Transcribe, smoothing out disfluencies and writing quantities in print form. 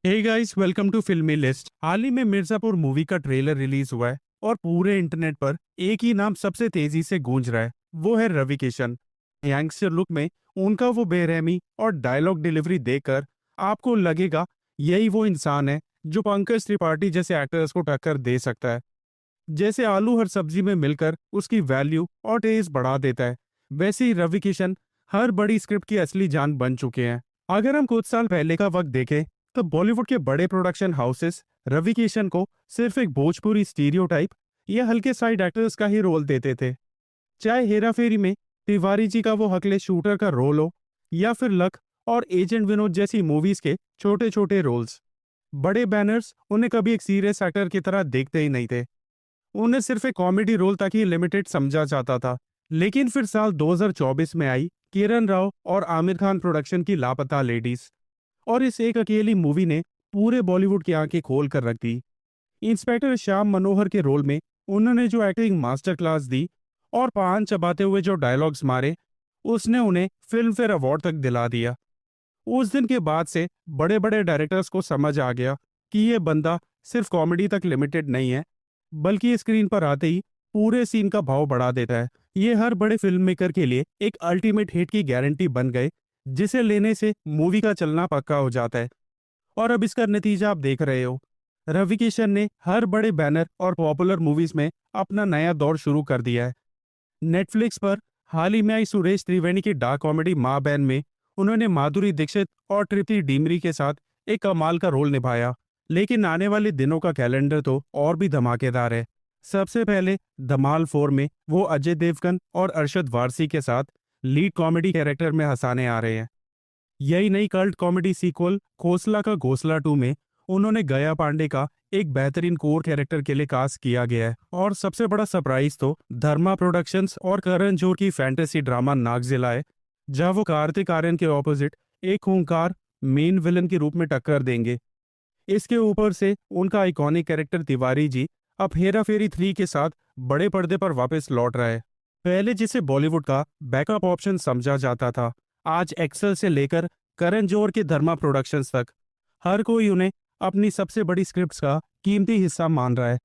Hey guys, welcome to फिल्मी list. हाल ही में Mirzapur movie का ट्रेलर रिलीज हुआ है और पूरे इंटरनेट पर एक ही नाम सबसे तेजी से गूंज रहा है। वो है रवि किशन। यंगस्टर लुक में उनका वो बेरहमी और डायलॉग डिलीवरी देखकर आपको लगेगा यही वो इंसान है जो पंकज त्रिपाठी जैसे एक्टर्स को टक्कर दे सकता है। जैसे आलू हर सब्जी में मिलकर उसकी वैल्यू और टेस्ट बढ़ा देता है, वैसे ही रवि किशन हर बड़ी स्क्रिप्ट की असली जान बन चुके हैं। अगर हम कुछ साल पहले का वक्त देखें तो बॉलीवुड के बड़े प्रोडक्शन हाउसेस रवि किशन को सिर्फ एक भोजपुरी स्टीरियोटाइप या हल्के साइड एक्टर्स का ही रोल देते थे। चाहे हेरा फेरी में तिवारी जी का वो हकले शूटर का रोल हो या फिर लक और एजेंट विनोद जैसी मूवीज के छोटे छोटे रोल्स, बड़े बैनर्स उन्हें कभी एक सीरियस एक्टर की तरह देखते ही नहीं थे। उन्हें सिर्फ एक कॉमेडी रोल तक ही लिमिटेड समझा जाता था। लेकिन फिर साल 2024 में आई किरण राव और आमिर खान प्रोडक्शन की लापता लेडीज, और इस एक अकेली मूवी ने पूरे बॉलीवुड की आंखें खोल कर रख दी। इंस्पेक्टर श्याम मनोहर के रोल में उन्होंने जो एक्टिंग मास्टर क्लास दी और पान चबाते हुए जो डायलॉग्स मारे, उसने उन्हें फिल्म फेयर अवार्ड तक दिला दिया। उस दिन के बाद से बड़े बड़े डायरेक्टर्स को समझ आ गया कि ये बंदा सिर्फ कॉमेडी तक लिमिटेड नहीं है, बल्कि स्क्रीन पर आते ही पूरे सीन का भाव बढ़ा देता है। ये हर बड़े फिल्म मेकर के लिए एक अल्टीमेट हिट की गारंटी बन गए, जिसे लेने से मूवी का चलना पक्का हो जाता है। और अब इसका नतीजा आप देख रहे हो। रवि किशन ने हर बड़े बैनर और पॉपुलर मूवीज में अपना नया दौर शुरू कर दिया है। नेटफ्लिक्स पर हाल ही में आई सुरेश त्रिवेणी की डार्क कॉमेडी माँ बहन में उन्होंने माधुरी दीक्षित और तृप्ति डिमरी के साथ एक कमाल का रोल निभाया। लेकिन आने वाले दिनों का कैलेंडर तो और भी धमाकेदार है। सबसे पहले धमाल 4 में वो अजय देवगन और अरशद वारसी के साथ लीड कॉमेडी कैरेक्टर में हंसाने आ रहे हैं। यही नई कल्ट कॉमेडी सीक्वल खोसला का घोसला 2 में उन्होंने गया पांडे का एक बेहतरीन कोर कैरेक्टर के लिए कास्ट किया गया है। और सबसे बड़ा सरप्राइज तो धर्मा प्रोडक्शंस और करण जोहर की फैंटेसी ड्रामा नागजिला है, जहां वो कार्तिक आर्यन के ऑपोजिट एक खूंखार मेन विलन के रूप में टक्कर देंगे। इसके ऊपर से उनका आइकॉनिक कैरेक्टर तिवारी जी अब हेरा फेरी 3 के साथ बड़े पर्दे पर वापस लौट रहा है। पहले जिसे बॉलीवुड का बैकअप ऑप्शन समझा जाता था, आज एक्सेल से लेकर करण जौहर के धर्मा प्रोडक्शंस तक हर कोई उन्हें अपनी सबसे बड़ी स्क्रिप्ट्स का कीमती हिस्सा मान रहा है।